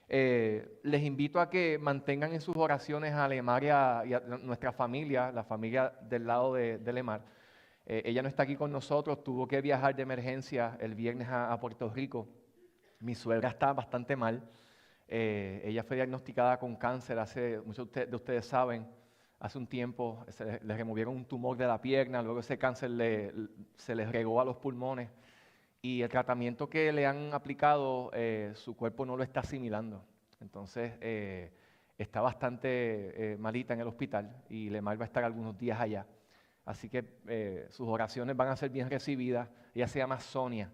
Les invito a que mantengan en sus oraciones a Lemar y a nuestra familia, la familia del lado de Lemar. Ella no está aquí con nosotros, tuvo que viajar de emergencia el viernes a Puerto Rico. Mi suegra está bastante mal. Ella fue diagnosticada con cáncer muchos de ustedes saben, hace un tiempo le removieron un tumor de la pierna, luego ese cáncer se les regó a los pulmones y el tratamiento que le han aplicado, su cuerpo no lo está asimilando. Entonces, está bastante malita en el hospital y Lemar va a estar algunos días allá. Así que sus oraciones van a ser bien recibidas. Ella se llama Sonia.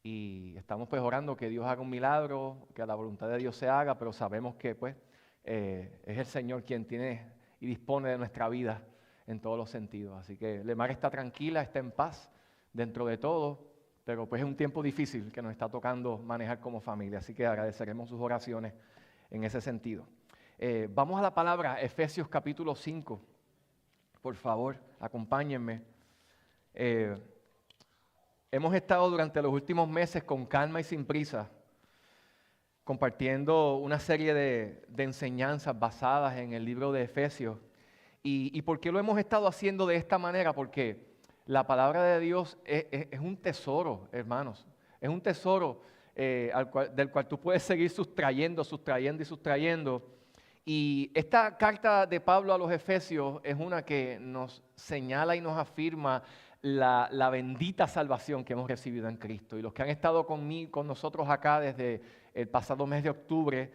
Y estamos pues orando que Dios haga un milagro, que la voluntad de Dios se haga, pero sabemos que pues es el Señor quien tiene y dispone de nuestra vida en todos los sentidos. Así que Lemar está tranquila, está en paz dentro de todo, pero pues es un tiempo difícil que nos está tocando manejar como familia. Así que agradeceremos sus oraciones en ese sentido. Vamos a la palabra, Efesios capítulo 5. Por favor, acompáñenme. Hemos estado durante los últimos meses con calma y sin prisa, compartiendo una serie de enseñanzas basadas en el libro de Efesios. ¿Y por qué lo hemos estado haciendo de esta manera? Porque la palabra de Dios es un tesoro, hermanos. Es un tesoro del cual tú puedes seguir sustrayendo. Y esta carta de Pablo a los Efesios es una que nos señala y nos afirma la bendita salvación que hemos recibido en Cristo. Y los que han estado con nosotros acá desde el pasado mes de octubre,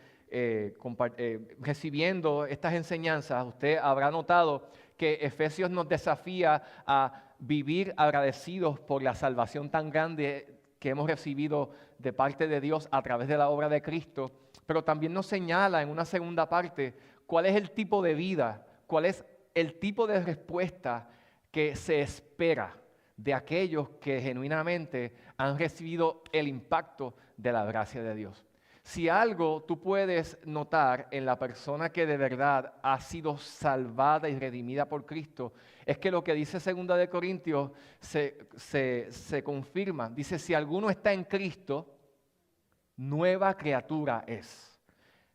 recibiendo estas enseñanzas, usted habrá notado que Efesios nos desafía a vivir agradecidos por la salvación tan grande que hemos recibido de parte de Dios a través de la obra de Cristo, pero también nos señala en una segunda parte cuál es el tipo de vida, cuál es el tipo de respuesta que se espera de aquellos que genuinamente han recibido el impacto de la gracia de Dios. Si algo tú puedes notar en la persona que de verdad ha sido salvada y redimida por Cristo, es que lo que dice 2 de Corintios se confirma. Dice, si alguno está en Cristo, nueva criatura es.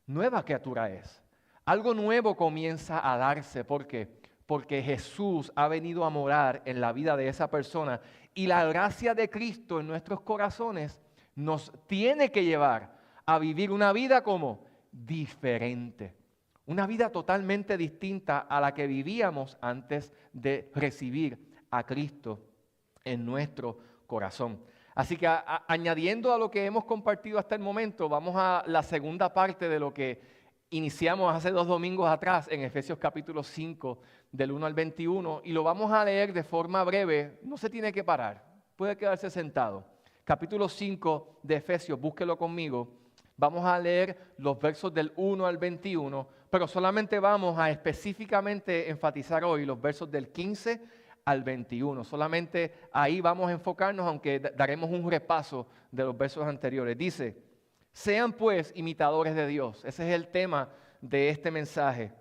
Nueva criatura es. Algo nuevo comienza a darse. ¿Por qué? Porque Jesús ha venido a morar en la vida de esa persona y la gracia de Cristo en nuestros corazones nos tiene que llevar a vivir una vida como diferente, una vida totalmente distinta a la que vivíamos antes de recibir a Cristo en nuestro corazón. Así que añadiendo a lo que hemos compartido hasta el momento, vamos a la segunda parte de lo que iniciamos hace 2 domingos atrás en Efesios capítulo 5 del 1 al 21 y lo vamos a leer de forma breve, no se tiene que parar, puede quedarse sentado. Capítulo 5 de Efesios, búsquelo conmigo, vamos a leer los versos del 1 al 21, pero solamente vamos a específicamente enfatizar hoy los versos del 15 al 21, solamente ahí vamos a enfocarnos, aunque daremos un repaso de los versos anteriores. Dice, sean pues imitadores de Dios, ese es el tema de este mensaje.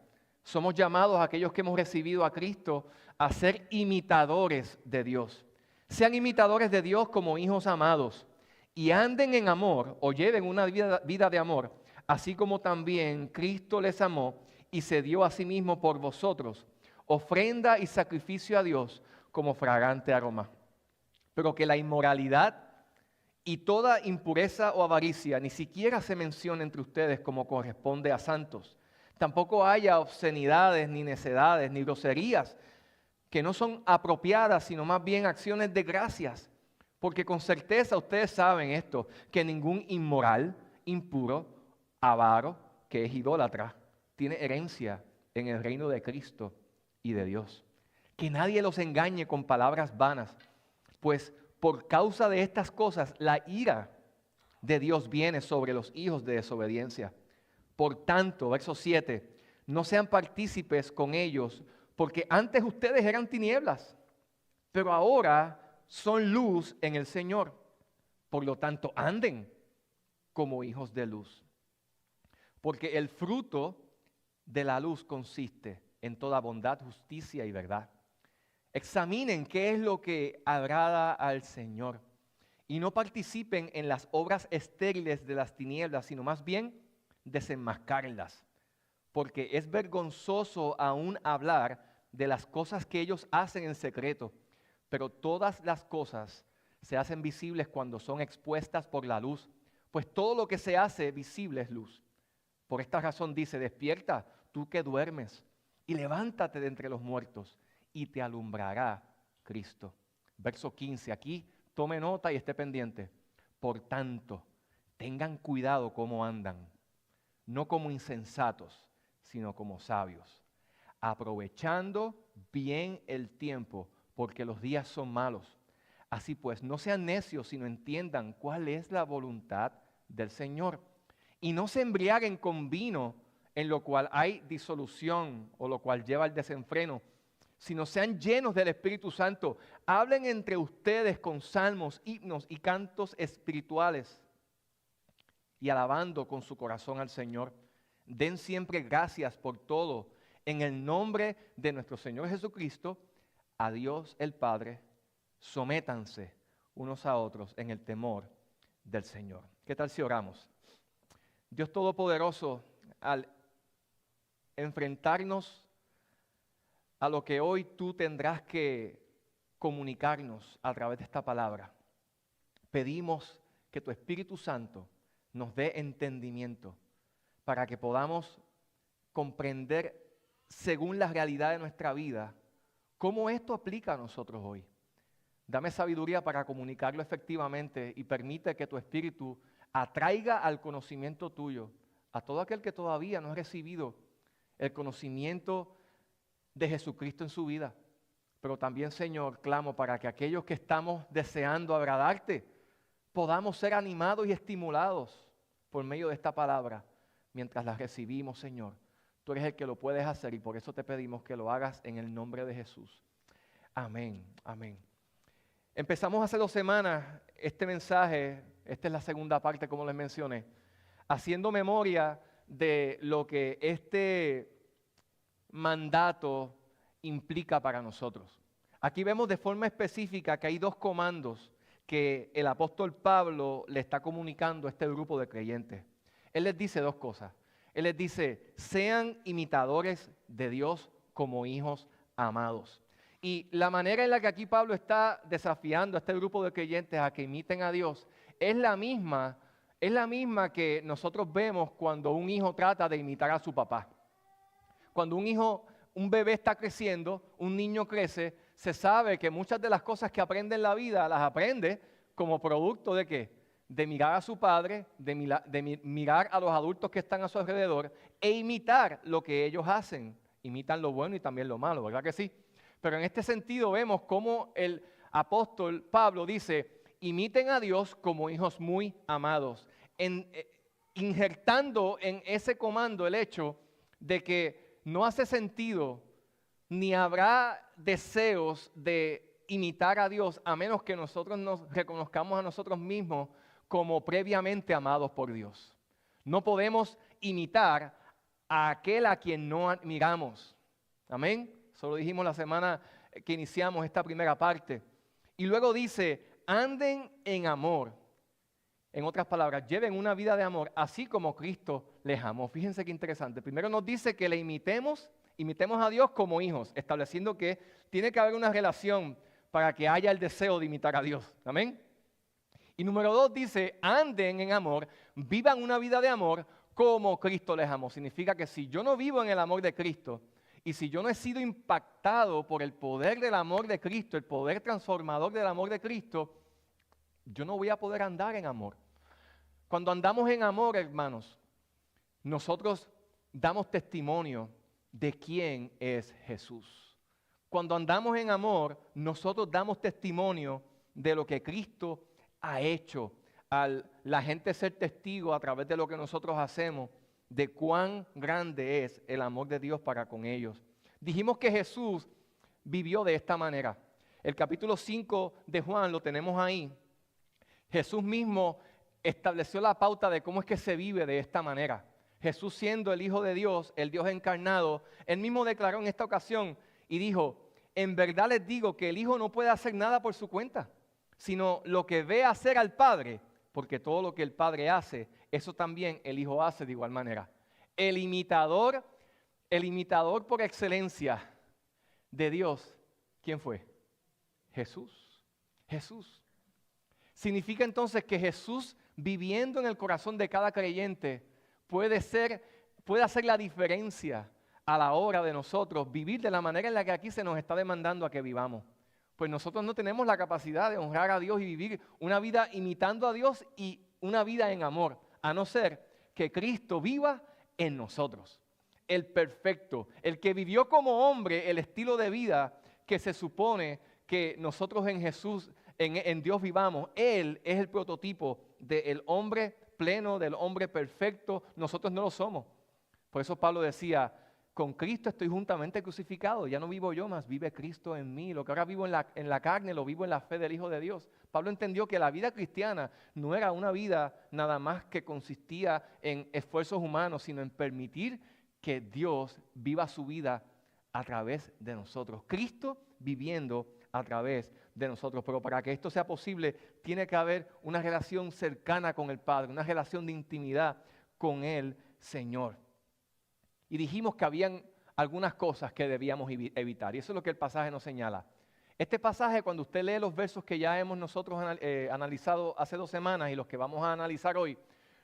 Somos llamados a aquellos que hemos recibido a Cristo a ser imitadores de Dios. Sean imitadores de Dios como hijos amados y anden en amor o lleven una vida de amor, así como también Cristo les amó y se dio a sí mismo por vosotros, ofrenda y sacrificio a Dios como fragante aroma. Pero que la inmoralidad y toda impureza o avaricia ni siquiera se menciona entre ustedes como corresponde a santos. Tampoco haya obscenidades, ni necedades, ni groserías, que no son apropiadas, sino más bien acciones de gracias. Porque con certeza ustedes saben esto, que ningún inmoral, impuro, avaro, que es idólatra, tiene herencia en el reino de Cristo y de Dios. Que nadie los engañe con palabras vanas, pues por causa de estas cosas la ira de Dios viene sobre los hijos de desobediencia. Por tanto, verso 7, no sean partícipes con ellos, porque antes ustedes eran tinieblas, pero ahora son luz en el Señor. Por lo tanto, anden como hijos de luz. Porque el fruto de la luz consiste en toda bondad, justicia y verdad. Examinen qué es lo que agrada al Señor y no participen en las obras estériles de las tinieblas, sino más bien desenmascárlas, porque es vergonzoso aún hablar de las cosas que ellos hacen en secreto, pero todas las cosas se hacen visibles cuando son expuestas por la luz, pues todo lo que se hace visible es luz. Por esta razón dice, despierta tú que duermes y levántate de entre los muertos y te alumbrará Cristo. Verso 15, aquí tome nota y esté pendiente. Por tanto, tengan cuidado cómo andan, no como insensatos, sino como sabios, aprovechando bien el tiempo, porque los días son malos. Así pues, no sean necios, sino entiendan cuál es la voluntad del Señor. Y no se embriaguen con vino, en lo cual hay disolución o lo cual lleva al desenfreno, sino sean llenos del Espíritu Santo. Hablen entre ustedes con salmos, himnos y cantos espirituales, y alabando con su corazón al Señor. Den siempre gracias por todo, en el nombre de nuestro Señor Jesucristo, a Dios el Padre. Sométanse unos a otros en el temor del Señor. ¿Qué tal si oramos? Dios Todopoderoso, al enfrentarnos a lo que hoy tú tendrás que comunicarnos a través de esta palabra, pedimos que tu Espíritu Santo nos dé entendimiento para que podamos comprender según la realidad de nuestra vida cómo esto aplica a nosotros hoy. Dame sabiduría para comunicarlo efectivamente y permite que tu Espíritu atraiga al conocimiento tuyo a todo aquel que todavía no ha recibido el conocimiento de Jesucristo en su vida. Pero también, Señor, clamo para que aquellos que estamos deseando agradarte podamos ser animados y estimulados por medio de esta palabra mientras la recibimos, Señor. Tú eres el que lo puedes hacer y por eso te pedimos que lo hagas en el nombre de Jesús. Amén, amén. Empezamos hace 2 semanas este mensaje, esta es la segunda parte como les mencioné, haciendo memoria de lo que este mandato implica para nosotros. Aquí vemos de forma específica que hay 2 comandos que el apóstol Pablo le está comunicando a este grupo de creyentes. Él les dice 2 cosas. Él les dice, sean imitadores de Dios como hijos amados. Y la manera en la que aquí Pablo está desafiando a este grupo de creyentes a que imiten a Dios es la misma que nosotros vemos cuando un hijo trata de imitar a su papá. Cuando un bebé está creciendo, un niño crece, se sabe que muchas de las cosas que aprende en la vida las aprende como producto de ¿qué? De mirar a su padre, de mirar a los adultos que están a su alrededor e imitar lo que ellos hacen. Imitan lo bueno y también lo malo, ¿verdad que sí? Pero en este sentido vemos cómo el apóstol Pablo dice, imiten a Dios como hijos muy amados, injertando en ese comando el hecho de que no hace sentido ni habrá deseos de imitar a Dios a menos que nosotros nos reconozcamos a nosotros mismos como previamente amados por Dios. No podemos imitar a aquel a quien no admiramos. Amén. Eso lo dijimos la semana que iniciamos esta primera parte. Y luego dice, anden en amor. En otras palabras, lleven una vida de amor, así como Cristo les amó. Fíjense qué interesante. Primero nos dice que le imitemos a Dios como hijos, estableciendo que tiene que haber una relación para que haya el deseo de imitar a Dios. Amén. Y número 2 dice, anden en amor, vivan una vida de amor como Cristo les amó. Significa que si yo no vivo en el amor de Cristo, y si yo no he sido impactado por el poder del amor de Cristo, el poder transformador del amor de Cristo, yo no voy a poder andar en amor. Cuando andamos en amor, hermanos, nosotros damos testimonio de quién es Jesús. Cuando andamos en amor, nosotros damos testimonio de lo que Cristo ha hecho. Al la gente ser testigo a través de lo que nosotros hacemos, de cuán grande es el amor de Dios para con ellos. Dijimos que Jesús vivió de esta manera. El capítulo 5 de Juan lo tenemos ahí. Jesús mismo estableció la pauta de cómo es que se vive de esta manera. Jesús, siendo el Hijo de Dios, el Dios encarnado, él mismo declaró en esta ocasión y dijo, en verdad les digo que el Hijo no puede hacer nada por su cuenta, sino lo que ve hacer al Padre, porque todo lo que el Padre hace, eso también el Hijo hace de igual manera. El imitador por excelencia de Dios, ¿quién fue? Jesús. Jesús. Significa entonces que Jesús, viviendo en el corazón de cada creyente, puede hacer la diferencia a la hora de nosotros vivir de la manera en la que aquí se nos está demandando a que vivamos. Pues nosotros no tenemos la capacidad de honrar a Dios y vivir una vida imitando a Dios y una vida en amor, a no ser que Cristo viva en nosotros. El perfecto, el que vivió como hombre el estilo de vida que se supone que nosotros en Jesús, en Dios vivamos. Él es el prototipo del hombre pleno, del hombre perfecto. Nosotros no lo somos. Por eso Pablo decía, con Cristo estoy juntamente crucificado, ya no vivo yo, más vive Cristo en mí. Lo que ahora vivo en la carne, lo vivo en la fe del Hijo de Dios. Pablo entendió que la vida cristiana no era una vida nada más que consistía en esfuerzos humanos, sino en permitir que Dios viva su vida a través de nosotros. Cristo viviendo a través de nosotros. Pero para que esto sea posible, tiene que haber una relación cercana con el Padre, una relación de intimidad con el Señor. Y dijimos que habían algunas cosas que debíamos evitar. Y eso es lo que el pasaje nos señala. Este pasaje, cuando usted lee los versos que ya hemos nosotros analizado hace 2 semanas y los que vamos a analizar hoy,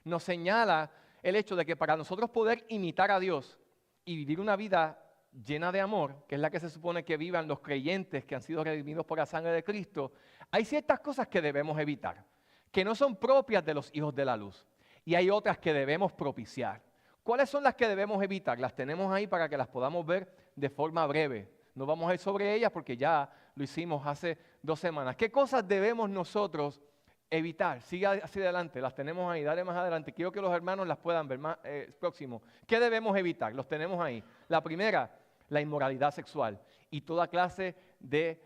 nos señala el hecho de que para nosotros poder imitar a Dios y vivir una vida llena de amor, que es la que se supone que vivan los creyentes que han sido redimidos por la sangre de Cristo, hay ciertas cosas que debemos evitar, que no son propias de los hijos de la luz. Y hay otras que debemos propiciar. ¿Cuáles son las que debemos evitar? Las tenemos ahí para que las podamos ver de forma breve. No vamos a ir sobre ellas porque ya lo hicimos hace 2 semanas. ¿Qué cosas debemos nosotros evitar? Sigue hacia adelante, las tenemos ahí, dale más adelante. Quiero que los hermanos las puedan ver más próximo. ¿Qué debemos evitar? Los tenemos ahí. La primera, la inmoralidad sexual y toda clase de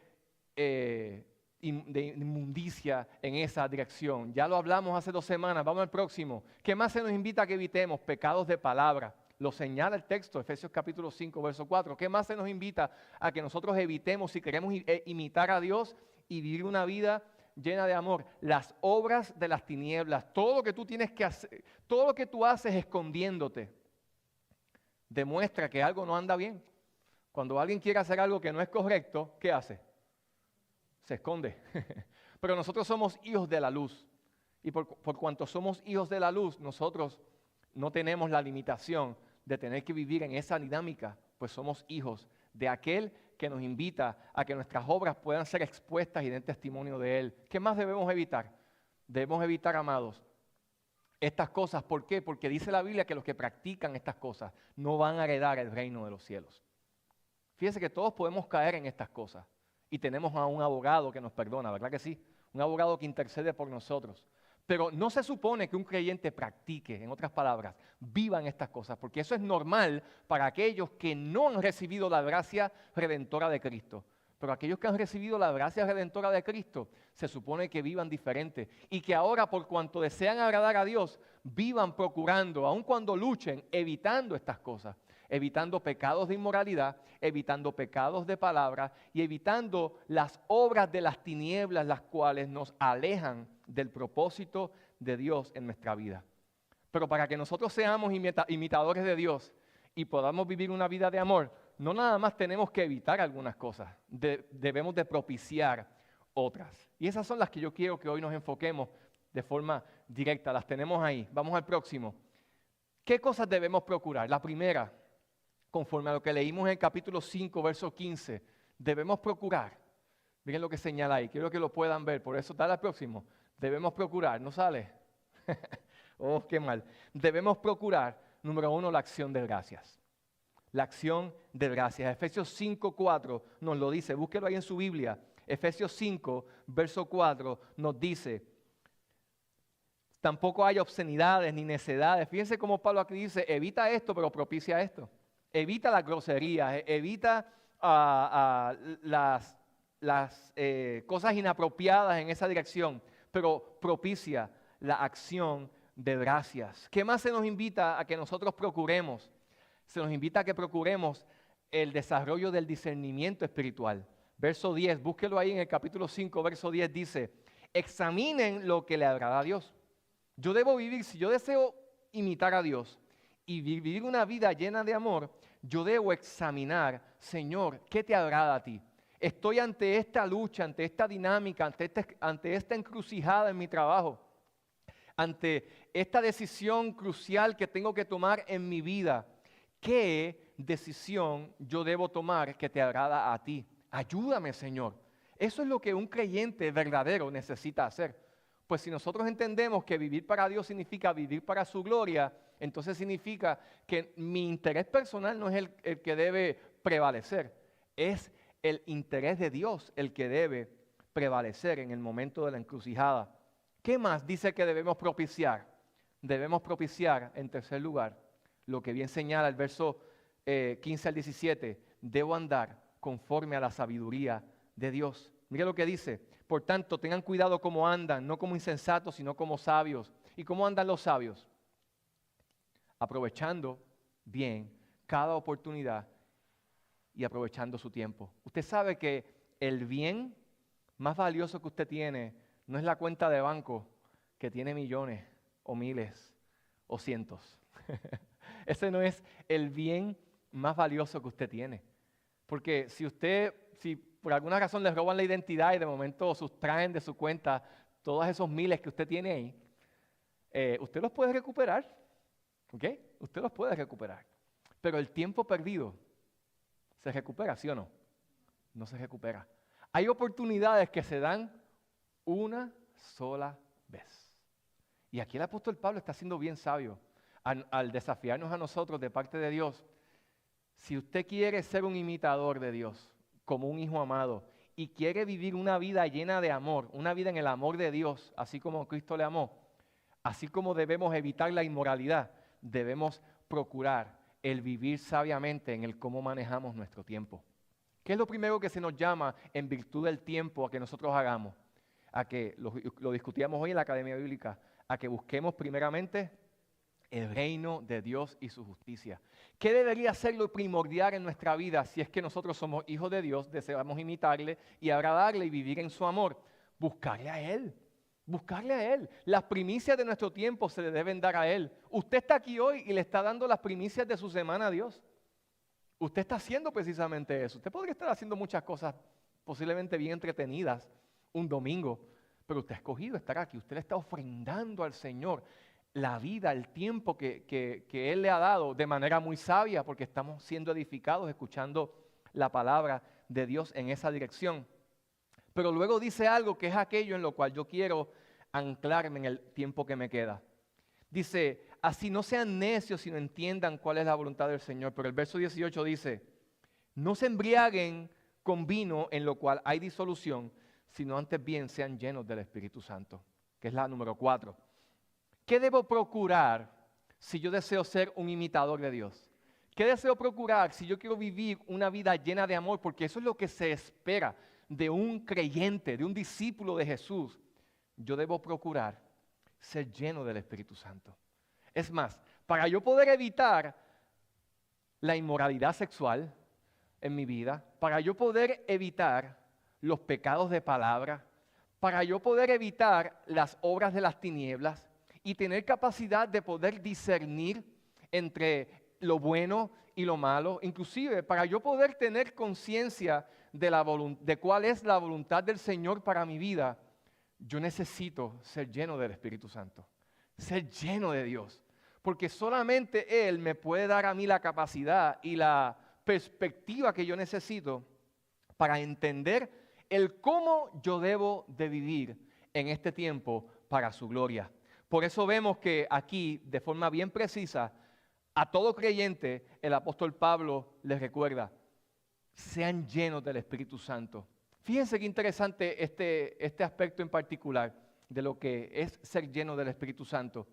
inmundicia en esa dirección. Ya lo hablamos hace 2 semanas, vamos al próximo. ¿Qué más se nos invita a que evitemos? Pecados de palabra. Lo señala el texto, Efesios capítulo 5, verso 4. ¿Qué más se nos invita a que nosotros evitemos si queremos imitar a Dios y vivir una vida llena de amor? Las obras de las tinieblas, todo lo que tú tienes que hacer, todo lo que tú haces escondiéndote, demuestra que algo no anda bien. Cuando alguien quiere hacer algo que no es correcto, ¿qué hace? Se esconde. Pero nosotros somos hijos de la luz. Y por cuanto somos hijos de la luz, nosotros no tenemos la limitación de tener que vivir en esa dinámica, pues somos hijos de aquel que nos invita a que nuestras obras puedan ser expuestas y den testimonio de Él. ¿Qué más debemos evitar? Debemos evitar, amados, estas cosas. ¿Por qué? Porque dice la Biblia que los que practican estas cosas no van a heredar el reino de los cielos. Fíjense que todos podemos caer en estas cosas. Y tenemos a un abogado que nos perdona, ¿verdad que sí? Un abogado que intercede por nosotros. Pero no se supone que un creyente practique, en otras palabras, vivan estas cosas, porque eso es normal para aquellos que no han recibido la gracia redentora de Cristo. Pero aquellos que han recibido la gracia redentora de Cristo, se supone que vivan diferente. Y que ahora, por cuanto desean agradar a Dios, vivan procurando, aun cuando luchen, evitando estas cosas. Evitando pecados de inmoralidad, evitando pecados de palabra y evitando las obras de las tinieblas, las cuales nos alejan del propósito de Dios en nuestra vida. Pero para que nosotros seamos imitadores de Dios y podamos vivir una vida de amor, no nada más tenemos que evitar algunas cosas, debemos de propiciar otras. Y esas son las que yo quiero que hoy nos enfoquemos de forma directa. Las tenemos ahí. Vamos al próximo. ¿Qué cosas debemos procurar? La primera, conforme a lo que leímos en el capítulo 5, verso 15, debemos procurar. Miren lo que señala ahí, quiero que lo puedan ver, por eso dale al próximo. Debemos procurar, ¿no sale? Oh, qué mal. Debemos procurar, número 1, la acción de gracias. La acción de gracias. Efesios 5, 4 nos lo dice, búsquelo ahí en su Biblia. Efesios 5, verso 4 nos dice, tampoco hay obscenidades ni necedades. Fíjense cómo Pablo aquí dice, evita esto, pero propicia esto. Evita las groserías, evita las cosas inapropiadas en esa dirección, pero propicia la acción de gracias. ¿Qué más se nos invita a que nosotros procuremos? Se nos invita a que procuremos el desarrollo del discernimiento espiritual. Verso 10, búsquelo ahí en el capítulo 5, verso 10 dice, examinen lo que le agrada a Dios. Yo debo vivir, si yo deseo imitar a Dios y vivir una vida llena de amor, yo debo examinar, Señor, ¿qué te agrada a ti? Estoy ante esta lucha, ante esta dinámica, ante esta encrucijada en mi trabajo, ante esta decisión crucial que tengo que tomar en mi vida. ¿Qué decisión yo debo tomar que te agrada a ti? Ayúdame, Señor. Eso es lo que un creyente verdadero necesita hacer. Pues si nosotros entendemos que vivir para Dios significa vivir para su gloria, entonces significa que mi interés personal no es el que debe prevalecer, es el interés de Dios el que debe prevalecer en el momento de la encrucijada. ¿Qué más dice que debemos propiciar? Debemos propiciar, en tercer lugar, lo que bien señala el verso 15 al 17, debo andar conforme a la sabiduría de Dios. Mira lo que dice, por tanto, tengan cuidado cómo andan, no como insensatos, sino como sabios. ¿Y cómo andan los sabios? Aprovechando bien cada oportunidad y aprovechando su tiempo. Usted sabe que el bien más valioso que usted tiene no es la cuenta de banco que tiene millones o miles o cientos. Ese no es el bien más valioso que usted tiene. Porque si por alguna razón les roban la identidad y de momento sustraen de su cuenta todos esos miles que usted tiene ahí, usted los puede recuperar. ¿Ok? Usted los puede recuperar. Pero el tiempo perdido, ¿se recupera, sí o no? No se recupera. Hay oportunidades que se dan una sola vez. Y aquí el apóstol Pablo está siendo bien sabio al desafiarnos a nosotros de parte de Dios. Si usted quiere ser un imitador de Dios, como un hijo amado, y quiere vivir una vida llena de amor, una vida en el amor de Dios, así como Cristo le amó, así como debemos evitar la inmoralidad, debemos procurar el vivir sabiamente en el cómo manejamos nuestro tiempo. ¿Qué es lo primero que se nos llama en virtud del tiempo a que nosotros hagamos? A que lo discutíamos hoy en la Academia Bíblica, a que busquemos primeramente el reino de Dios y su justicia. ¿Qué debería ser lo primordial en nuestra vida si es que nosotros somos hijos de Dios, deseamos imitarle y agradarle y vivir en su amor? Buscarle a Él. Buscarle a Él. Las primicias de nuestro tiempo se le deben dar a Él. Usted está aquí hoy y le está dando las primicias de su semana a Dios. Usted está haciendo precisamente eso. Usted podría estar haciendo muchas cosas posiblemente bien entretenidas un domingo, pero usted ha escogido estar aquí. Usted le está ofrendando al Señor la vida, el tiempo que Él le ha dado de manera muy sabia, porque estamos siendo edificados, escuchando la palabra de Dios en esa dirección. Pero luego dice algo que es aquello en lo cual yo quiero anclarme en el tiempo que me queda. Dice, así no sean necios, sino entiendan cuál es la voluntad del Señor. Pero el verso 18 dice, no se embriaguen con vino en lo cual hay disolución, sino antes bien sean llenos del Espíritu Santo, que es la número 4. ¿Qué debo procurar si yo deseo ser un imitador de Dios? ¿Qué deseo procurar si yo quiero vivir una vida llena de amor? Porque eso es lo que se espera de un creyente, de un discípulo de Jesús. Yo debo procurar ser lleno del Espíritu Santo. Es más, para yo poder evitar la inmoralidad sexual en mi vida, para yo poder evitar los pecados de palabra, para yo poder evitar las obras de las tinieblas y tener capacidad de poder discernir entre lo bueno y lo malo, inclusive para yo poder tener conciencia de cuál es la voluntad del Señor para mi vida, yo necesito ser lleno del Espíritu Santo, ser lleno de Dios, porque solamente Él me puede dar a mí la capacidad y la perspectiva que yo necesito para entender el cómo yo debo de vivir en este tiempo para su gloria. Por eso vemos que aquí, de forma bien precisa, a todo creyente, el apóstol Pablo les recuerda, sean llenos del Espíritu Santo. Fíjense qué interesante este aspecto en particular de lo que es ser lleno del Espíritu Santo.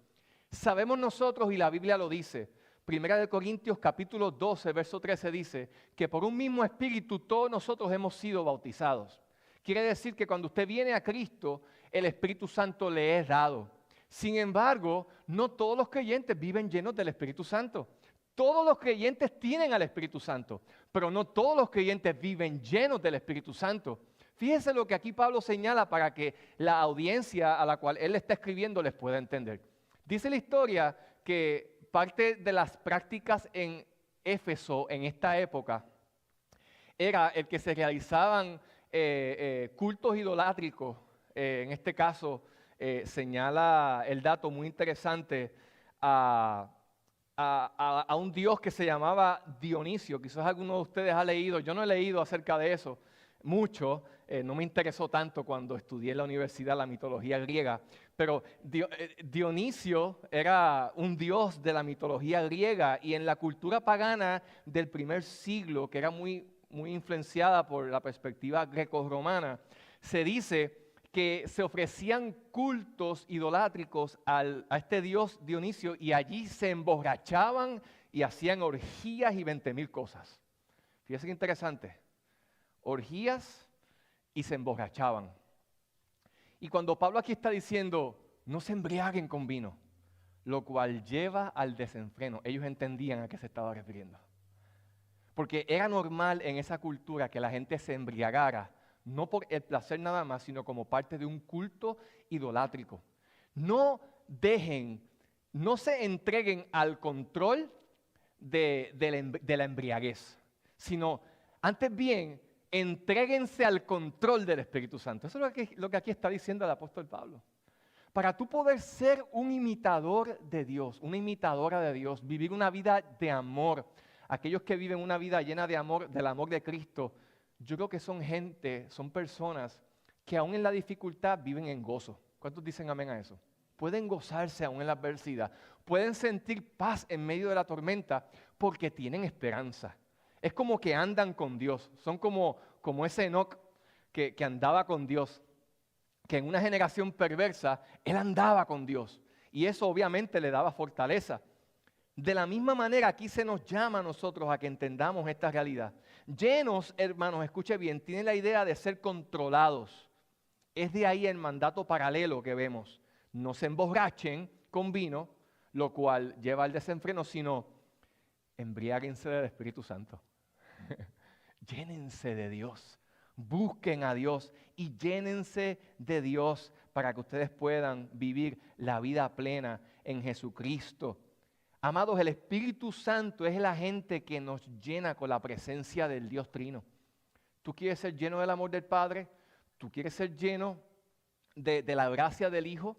Sabemos nosotros, y la Biblia lo dice, 1 Corintios capítulo 12, verso 13 dice, que por un mismo Espíritu todos nosotros hemos sido bautizados. Quiere decir que cuando usted viene a Cristo, el Espíritu Santo le es dado. Sin embargo, no todos los creyentes viven llenos del Espíritu Santo. Todos los creyentes tienen al Espíritu Santo, pero no todos los creyentes viven llenos del Espíritu Santo. Fíjense lo que aquí Pablo señala para que la audiencia a la cual él está escribiendo les pueda entender. Dice la historia que parte de las prácticas en Éfeso en esta época era el que se realizaban cultos idolátricos. En este caso señala el dato muy interesante a un dios que se llamaba Dionisio. Quizás alguno de ustedes ha leído, yo no he leído acerca de eso mucho, no me interesó tanto cuando estudié en la universidad la mitología griega, pero Dionisio era un dios de la mitología griega y en la cultura pagana del primer siglo, que era muy influenciada por la perspectiva grecorromana, se dice que se ofrecían cultos idolátricos a este dios Dionisio y allí se emborrachaban y hacían orgías y 20,000 cosas. Fíjense qué interesante. Orgías y se emborrachaban. Y cuando Pablo aquí está diciendo, no se embriaguen con vino, lo cual lleva al desenfreno, ellos entendían a qué se estaba refiriendo. Porque era normal en esa cultura que la gente se embriagara, no por el placer nada más, sino como parte de un culto idolátrico. No se entreguen al control de la embriaguez, sino antes bien, entréguense al control del Espíritu Santo. Eso es lo que aquí está diciendo el apóstol Pablo. Para tú poder ser un imitador de Dios, una imitadora de Dios, vivir una vida de amor, aquellos que viven una vida llena de amor, del amor de Cristo, yo creo que son personas que aún en la dificultad viven en gozo. ¿Cuántos dicen amén a eso? Pueden gozarse aún en la adversidad, pueden sentir paz en medio de la tormenta porque tienen esperanza. Es como que andan con Dios, son como ese Enoc que andaba con Dios, que en una generación perversa, él andaba con Dios y eso obviamente le daba fortaleza. De la misma manera aquí se nos llama a nosotros a que entendamos esta realidad. Llenos, hermanos, escuche bien, tiene la idea de ser controlados. Es de ahí el mandato paralelo que vemos. No se emborrachen con vino, lo cual lleva al desenfreno, sino embriáguense del Espíritu Santo. Llénense de Dios, busquen a Dios y llénense de Dios para que ustedes puedan vivir la vida plena en Jesucristo. Amados, el Espíritu Santo es el agente que nos llena con la presencia del Dios Trino. ¿Tú quieres ser lleno del amor del Padre? ¿Tú quieres ser lleno de la gracia del Hijo?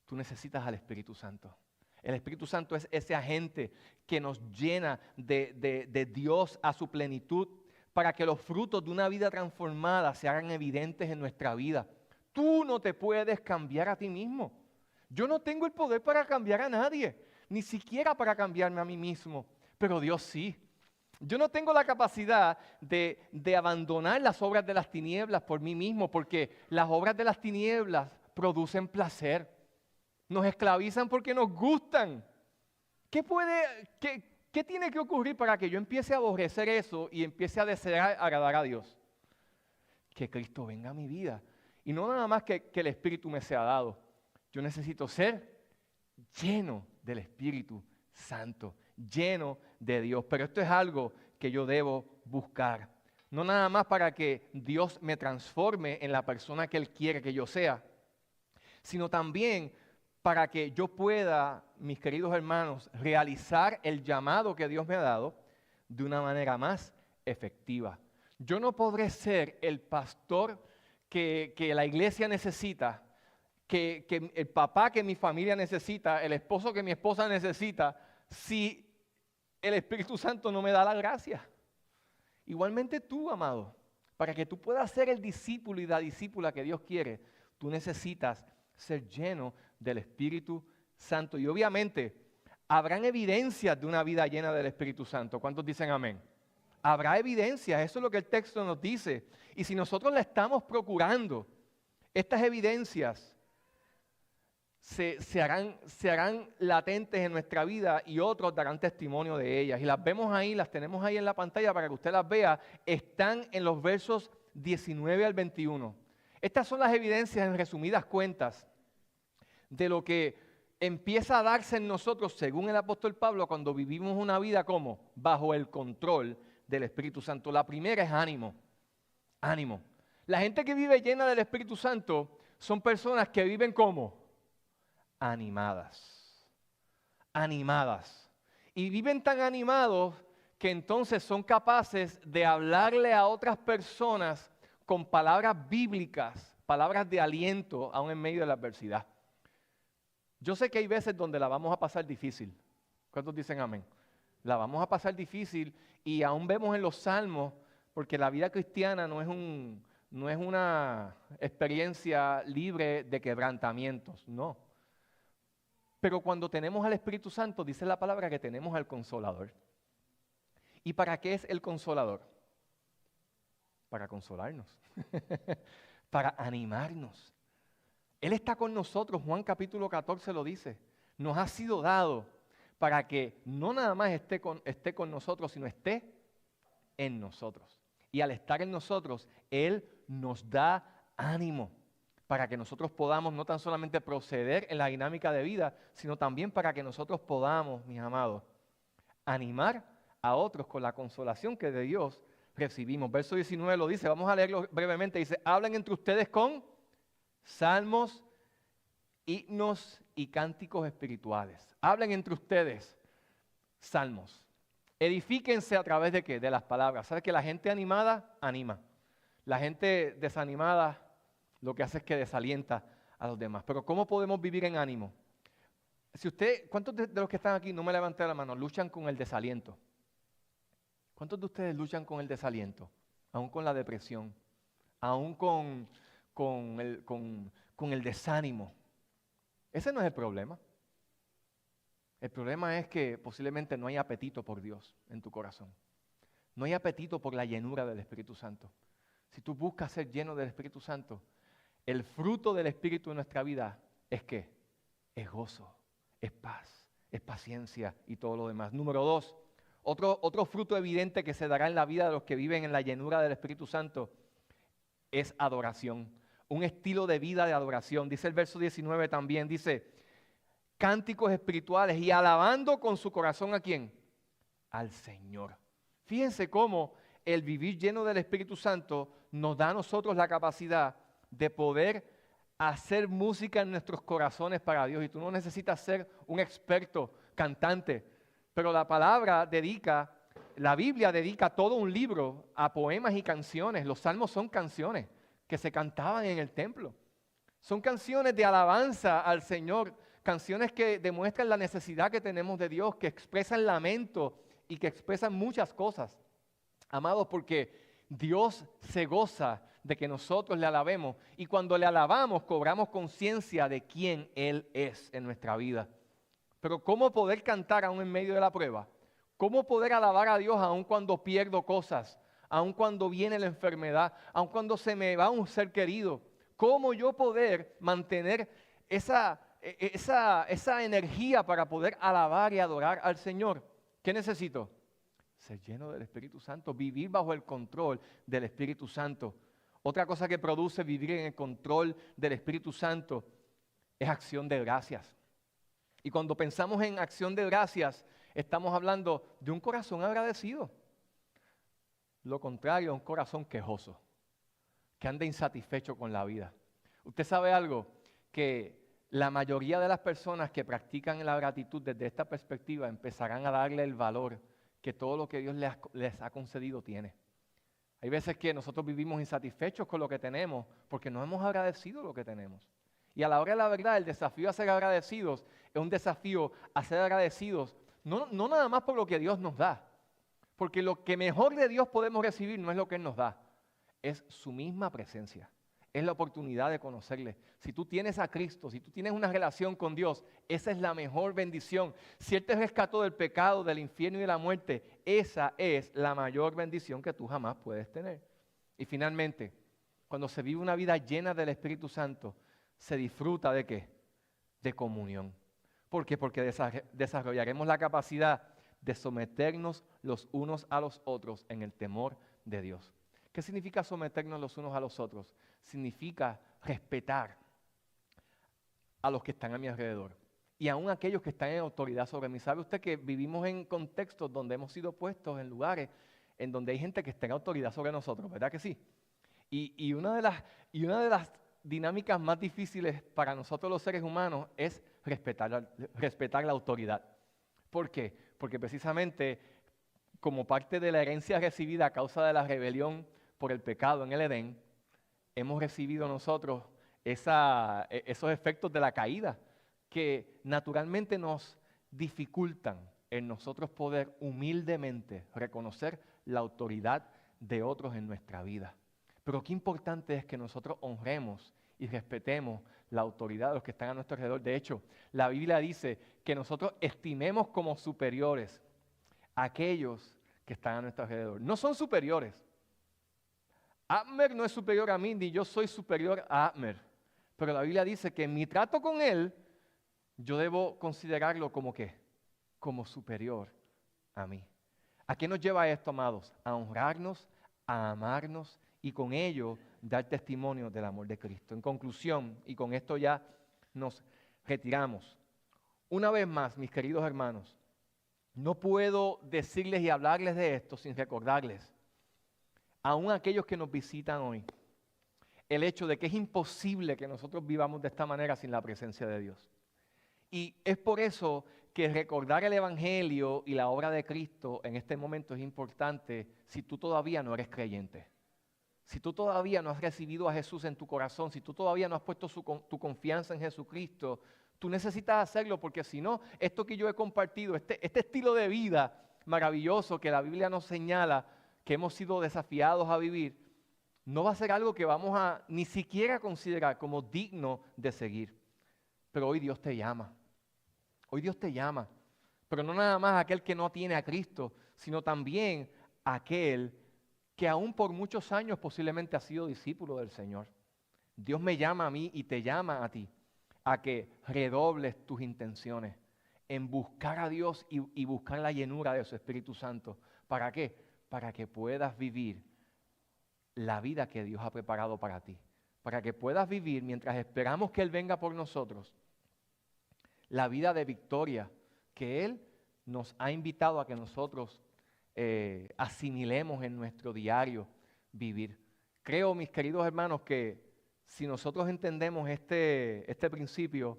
Tú necesitas al Espíritu Santo. El Espíritu Santo es ese agente que nos llena de Dios a su plenitud para que los frutos de una vida transformada se hagan evidentes en nuestra vida. Tú no te puedes cambiar a ti mismo. Yo no tengo el poder para cambiar a nadie. Ni siquiera para cambiarme a mí mismo, pero Dios sí. Yo no tengo la capacidad de abandonar las obras de las tinieblas por mí mismo, porque las obras de las tinieblas producen placer, nos esclavizan porque nos gustan. ¿Qué tiene que ocurrir para que yo empiece a aborrecer eso y empiece a desear agradar a Dios? Que Cristo venga a mi vida y no nada más que el Espíritu me sea dado. Yo necesito ser lleno del Espíritu Santo, lleno de Dios. Pero esto es algo que yo debo buscar. No nada más para que Dios me transforme en la persona que Él quiere que yo sea, sino también para que yo pueda, mis queridos hermanos, realizar el llamado que Dios me ha dado de una manera más efectiva. Yo no podré ser el pastor que la iglesia necesita, que el papá que mi familia necesita, el esposo que mi esposa necesita, si el Espíritu Santo no me da la gracia. Igualmente tú, amado, para que tú puedas ser el discípulo y la discípula que Dios quiere, tú necesitas ser lleno del Espíritu Santo. Y obviamente habrán evidencias de una vida llena del Espíritu Santo. ¿Cuántos dicen amén? Habrá evidencias, eso es lo que el texto nos dice. Y si nosotros la estamos procurando, estas evidencias se harán latentes en nuestra vida y otros darán testimonio de ellas. Y las vemos ahí, las tenemos ahí en la pantalla para que usted las vea. Están en los versos 19 al 21. Estas son las evidencias en resumidas cuentas de lo que empieza a darse en nosotros, según el apóstol Pablo, cuando vivimos una vida como bajo el control del Espíritu Santo. La primera es ánimo. Ánimo. La gente que vive llena del Espíritu Santo son personas que viven como animadas. animadas. Y viven tan animados que entonces son capaces de hablarle a otras personas con palabras bíblicas, palabras de aliento, aún en medio de la adversidad. Yo sé que hay veces donde la vamos a pasar difícil. ¿Cuántos dicen amén? La vamos a pasar difícil y aún vemos en los salmos, porque la vida cristiana no es una experiencia libre de quebrantamientos, no. Pero cuando tenemos al Espíritu Santo, dice la palabra que tenemos al Consolador. ¿Y para qué es el Consolador? Para consolarnos, para animarnos. Él está con nosotros, Juan capítulo 14 lo dice. Nos ha sido dado para que no nada más esté con nosotros, sino esté en nosotros. Y al estar en nosotros, Él nos da ánimo para que nosotros podamos no tan solamente proceder en la dinámica de vida, sino también para que nosotros podamos, mis amados, animar a otros con la consolación que de Dios recibimos. Verso 19 lo dice, vamos a leerlo brevemente. Dice, hablen entre ustedes con salmos, himnos y cánticos espirituales. Hablen entre ustedes salmos. Edifíquense a través de ¿qué? De las palabras. ¿Sabes que la gente animada anima? La gente desanimada lo que hace es que desalienta a los demás. Pero ¿cómo podemos vivir en ánimo? ¿Cuántos de los que están aquí, no me levanten la mano, luchan con el desaliento? ¿Cuántos de ustedes luchan con el desaliento? Aún con la depresión, aún con el desánimo. Ese no es el problema. El problema es que posiblemente no hay apetito por Dios en tu corazón. No hay apetito por la llenura del Espíritu Santo. Si tú buscas ser lleno del Espíritu Santo, el fruto del Espíritu en nuestra vida es ¿qué? Es gozo, es paz, es paciencia y todo lo demás. Número 2, otro fruto evidente que se dará en la vida de los que viven en la llenura del Espíritu Santo es adoración. Un estilo de vida de adoración. Dice el verso 19 también, dice, cánticos espirituales y alabando con su corazón ¿a quién? Al Señor. Fíjense cómo el vivir lleno del Espíritu Santo nos da a nosotros la capacidad de poder hacer música en nuestros corazones para Dios. Y tú no necesitas ser un experto cantante, pero la Biblia dedica todo un libro a poemas y canciones. Los salmos son canciones que se cantaban en el templo. Son canciones de alabanza al Señor, canciones que demuestran la necesidad que tenemos de Dios, que expresan lamento y que expresan muchas cosas. Amados, porque Dios se goza de que nosotros le alabemos y cuando le alabamos cobramos conciencia de quién Él es en nuestra vida. Pero ¿cómo poder cantar aún en medio de la prueba? ¿Cómo poder alabar a Dios aún cuando pierdo cosas? Aún cuando viene la enfermedad, aún cuando se me va un ser querido. ¿Cómo yo poder mantener esa energía para poder alabar y adorar al Señor? ¿Qué necesito? Ser lleno del Espíritu Santo, vivir bajo el control del Espíritu Santo. Otra cosa que produce vivir en el control del Espíritu Santo es acción de gracias. Y cuando pensamos en acción de gracias, estamos hablando de un corazón agradecido. Lo contrario, un corazón quejoso, que anda insatisfecho con la vida. Usted sabe algo, que la mayoría de las personas que practican la gratitud desde esta perspectiva empezarán a darle el valor que todo lo que Dios les ha concedido tiene. Hay veces que nosotros vivimos insatisfechos con lo que tenemos porque no hemos agradecido lo que tenemos. Y a la hora de la verdad, el desafío a ser agradecidos es un desafío a ser agradecidos, no nada más por lo que Dios nos da, porque lo que mejor de Dios podemos recibir no es lo que Él nos da, es su misma presencia. Es la oportunidad de conocerle. Si tú tienes a Cristo, si tú tienes una relación con Dios, esa es la mejor bendición. Si Él te rescató del pecado, del infierno y de la muerte, esa es la mayor bendición que tú jamás puedes tener. Y finalmente, cuando se vive una vida llena del Espíritu Santo, se disfruta ¿de qué? De comunión. ¿Por qué? Porque desarrollaremos la capacidad de someternos los unos a los otros en el temor de Dios. ¿Qué significa someternos los unos a los otros? Significa respetar a los que están a mi alrededor y aún aquellos que están en autoridad sobre mí. ¿Sabe usted que vivimos en contextos donde hemos sido puestos en lugares en donde hay gente que está en autoridad sobre nosotros? ¿Verdad que sí? Y una de las dinámicas más difíciles para nosotros los seres humanos es respetar la autoridad. ¿Por qué? Porque precisamente como parte de la herencia recibida a causa de la rebelión por el pecado en el Edén, hemos recibido nosotros esos efectos de la caída que naturalmente nos dificultan en nosotros poder humildemente reconocer la autoridad de otros en nuestra vida. Pero qué importante es que nosotros honremos y respetemos la autoridad de los que están a nuestro alrededor. De hecho, la Biblia dice que nosotros estimemos como superiores a aquellos que están a nuestro alrededor. No son superiores. Abner no es superior a mí, ni yo soy superior a Abner. Pero la Biblia dice que en mi trato con él, yo debo considerarlo como ¿qué? Como superior a mí. ¿A qué nos lleva esto, amados? A honrarnos, a amarnos y con ello dar testimonio del amor de Cristo. En conclusión, y con esto ya nos retiramos. Una vez más, mis queridos hermanos, no puedo decirles y hablarles de esto sin recordarles, aún a aquellos que nos visitan hoy, el hecho de que es imposible que nosotros vivamos de esta manera sin la presencia de Dios. Y es por eso que recordar el Evangelio y la obra de Cristo en este momento es importante si tú todavía no eres creyente. Si tú todavía no has recibido a Jesús en tu corazón, si tú todavía no has puesto tu confianza en Jesucristo, tú necesitas hacerlo porque si no, esto que yo he compartido, este estilo de vida maravilloso que la Biblia nos señala, que hemos sido desafiados a vivir, no va a ser algo que vamos a ni siquiera considerar como digno de seguir. Pero hoy Dios te llama. Hoy Dios te llama. Pero no nada más aquel que no tiene a Cristo, sino también aquel que aún por muchos años posiblemente ha sido discípulo del Señor. Dios me llama a mí y te llama a ti a que redobles tus intenciones en buscar a Dios y buscar la llenura de su Espíritu Santo. ¿Para qué? Para que puedas vivir la vida que Dios ha preparado para ti. Para que puedas vivir, mientras esperamos que Él venga por nosotros, la vida de victoria que Él nos ha invitado a que nosotros asimilemos en nuestro diario vivir. Creo, mis queridos hermanos, que si nosotros entendemos este principio,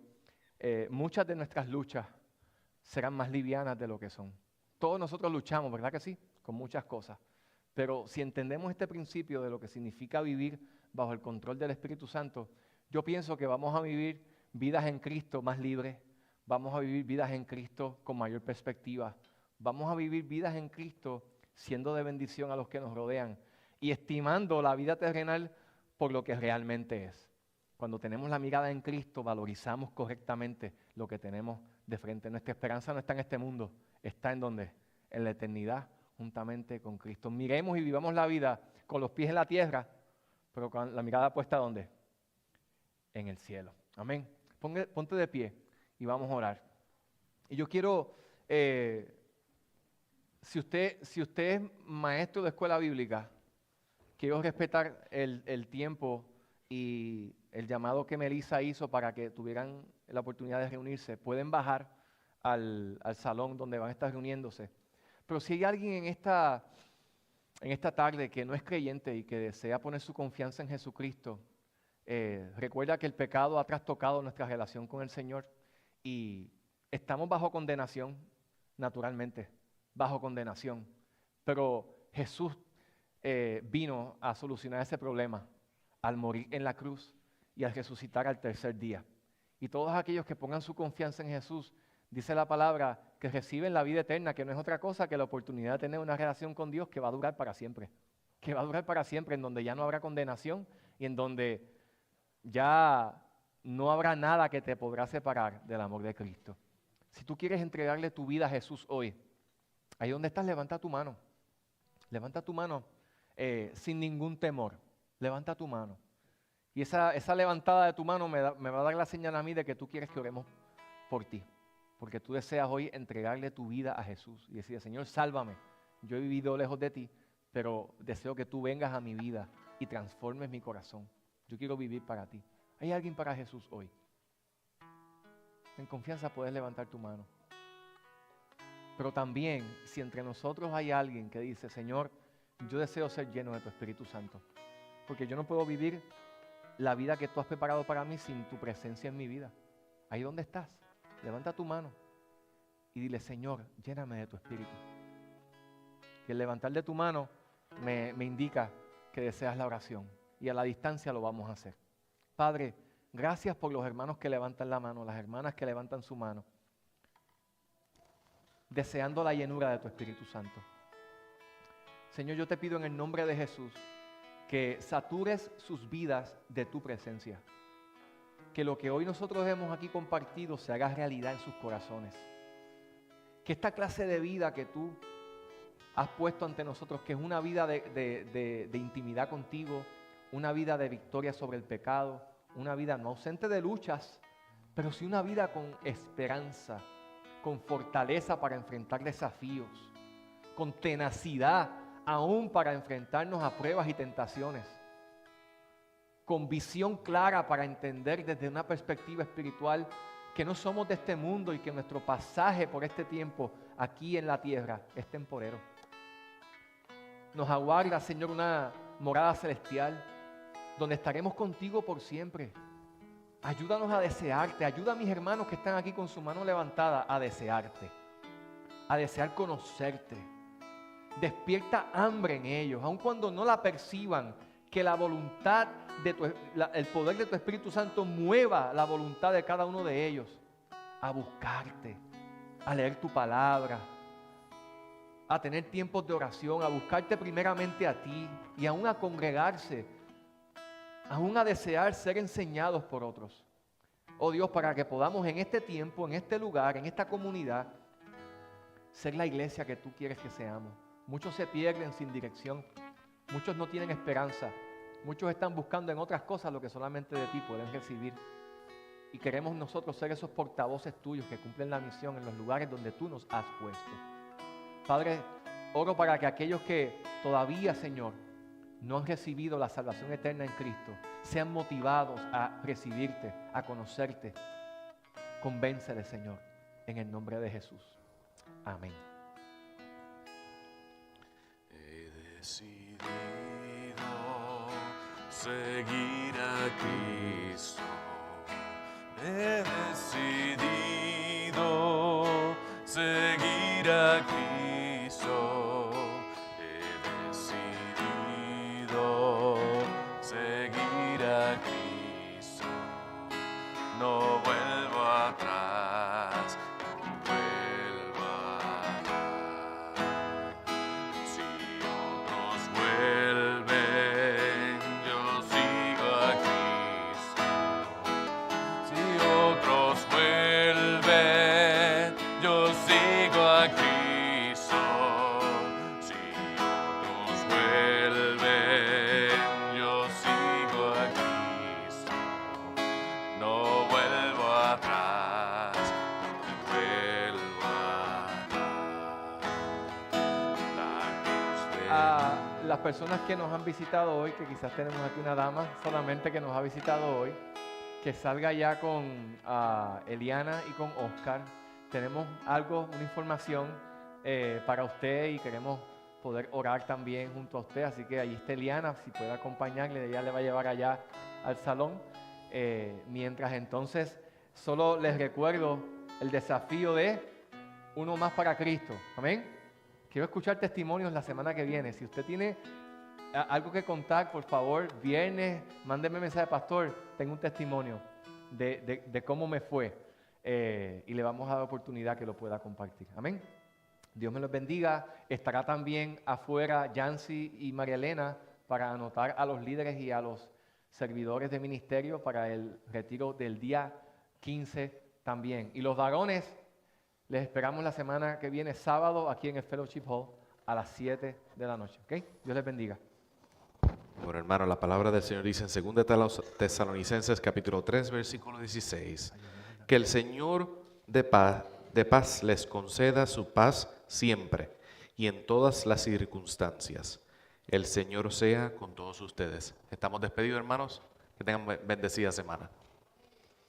muchas de nuestras luchas serán más livianas de lo que son. Todos nosotros luchamos, ¿verdad que sí? Con muchas cosas. Pero si entendemos este principio de lo que significa vivir bajo el control del Espíritu Santo, yo pienso que vamos a vivir vidas en Cristo más libres, vamos a vivir vidas en Cristo con mayor perspectiva, vamos a vivir vidas en Cristo siendo de bendición a los que nos rodean y estimando la vida terrenal por lo que realmente es. Cuando tenemos la mirada en Cristo, valorizamos correctamente lo que tenemos de frente. Nuestra esperanza no está en este mundo, está en donde, en la eternidad, juntamente con Cristo. Miremos y vivamos la vida con los pies en la tierra, pero con la mirada puesta ¿dónde? En el cielo. Amén. Ponte de pie y vamos a orar. Y yo quiero, si usted es maestro de escuela bíblica, quiero respetar el tiempo y el llamado que Melissa hizo para que tuvieran la oportunidad de reunirse. Pueden bajar al salón donde van a estar reuniéndose. Pero si hay alguien en esta tarde que no es creyente y que desea poner su confianza en Jesucristo, recuerda que el pecado ha trastocado nuestra relación con el Señor y estamos bajo condenación, naturalmente, bajo condenación. Pero Jesús vino a solucionar ese problema al morir en la cruz y al resucitar al tercer día. Y todos aquellos que pongan su confianza en Jesús, dice la palabra, que reciben la vida eterna, que no es otra cosa que la oportunidad de tener una relación con Dios que va a durar para siempre. Que va a durar para siempre, en donde ya no habrá condenación y en donde ya no habrá nada que te podrá separar del amor de Cristo. Si tú quieres entregarle tu vida a Jesús hoy, ahí donde estás, levanta tu mano. Levanta tu mano sin ningún temor. Levanta tu mano. Y esa levantada de tu mano me va a dar la señal a mí de que tú quieres que oremos por ti. Porque tú deseas hoy entregarle tu vida a Jesús y decir, Señor, sálvame. Yo he vivido lejos de ti, pero deseo que tú vengas a mi vida y transformes mi corazón. Yo quiero vivir para ti. ¿Hay alguien para Jesús hoy? En confianza puedes levantar tu mano. Pero también, si entre nosotros hay alguien que dice, Señor, yo deseo ser lleno de tu Espíritu Santo, porque yo no puedo vivir la vida que tú has preparado para mí sin tu presencia en mi vida. Ahí donde estás, levanta tu mano y dile, Señor, lléname de tu Espíritu. Y el levantar de tu mano me indica que deseas la oración. Y a la distancia lo vamos a hacer. Padre, gracias por los hermanos que levantan la mano, las hermanas que levantan su mano, deseando la llenura de tu Espíritu Santo. Señor, yo te pido en el nombre de Jesús que satures sus vidas de tu presencia. Que lo que hoy nosotros hemos aquí compartido se haga realidad en sus corazones. Que esta clase de vida que tú has puesto ante nosotros, que es una vida de intimidad contigo, una vida de victoria sobre el pecado, una vida no ausente de luchas, pero sí una vida con esperanza, con fortaleza para enfrentar desafíos, con tenacidad aún para enfrentarnos a pruebas y tentaciones, con visión clara para entender desde una perspectiva espiritual que no somos de este mundo y que nuestro pasaje por este tiempo aquí en la tierra es temporero. Nos aguarda, Señor, una morada celestial donde estaremos contigo por siempre. Ayúdanos a desearte, ayuda a mis hermanos que están aquí con su mano levantada a desearte, a desear conocerte. Despierta hambre en ellos, aun cuando no la perciban, que la voluntad el poder de tu Espíritu Santo mueva la voluntad de cada uno de ellos a buscarte, a leer tu palabra, a tener tiempos de oración, a buscarte primeramente a ti y aún a congregarse, aún a desear ser enseñados por otros. Oh Dios, para que podamos en este tiempo, en este lugar, en esta comunidad, ser la iglesia que tú quieres que seamos. Muchos se pierden sin dirección, muchos no tienen esperanza, muchos están buscando en otras cosas lo que solamente de ti pueden recibir. Y queremos nosotros ser esos portavoces tuyos que cumplen la misión en los lugares donde tú nos has puesto. Padre, oro para que aquellos que todavía, Señor, no han recibido la salvación eterna en Cristo, sean motivados a recibirte, a conocerte. Convénceles, Señor, en el nombre de Jesús. Amén. He decidido seguir a Cristo. He decidido seguir a Cristo. He decidido seguir a Cristo. No vuelvo atrás, no vuelvo atrás. Si otros vuelven, yo sigo a Cristo. Si otros vuelven, yo sigo a Cristo. Si otros vuelven, yo sigo a Cristo. No vuelvo atrás, no vuelvo atrás. A las personas que nos han visitado hoy, que quizás tenemos aquí una dama solamente que nos ha visitado hoy, que salga ya con Eliana y con Oscar. Tenemos algo, una información para usted y queremos poder orar también junto a usted. Así que ahí está Eliana, si puede acompañarle, ella le va a llevar allá al salón. Mientras entonces, solo les recuerdo el desafío de uno más para Cristo. Amén. Quiero escuchar testimonios la semana que viene. Si usted tiene algo que contar, por favor, viernes, mándeme mensaje, pastor, tengo un testimonio de cómo me fue. Y le vamos a dar oportunidad que lo pueda compartir. Amén. Dios me los bendiga. Estará también afuera Yancy y María Elena para anotar a los líderes y a los servidores de ministerio para el retiro del día 15 también. Y los varones, les esperamos la semana que viene, sábado, aquí en el Fellowship Hall, a las 7 de la noche. ¿Okay? Dios les bendiga. Bueno, hermano, la palabra del Señor dice en 2 Tesalonicenses capítulo 3, versículo 16, que el Señor de paz les conceda su paz siempre y en todas las circunstancias. El Señor sea con todos ustedes. Estamos despedidos, hermanos. Que tengan bendecida semana.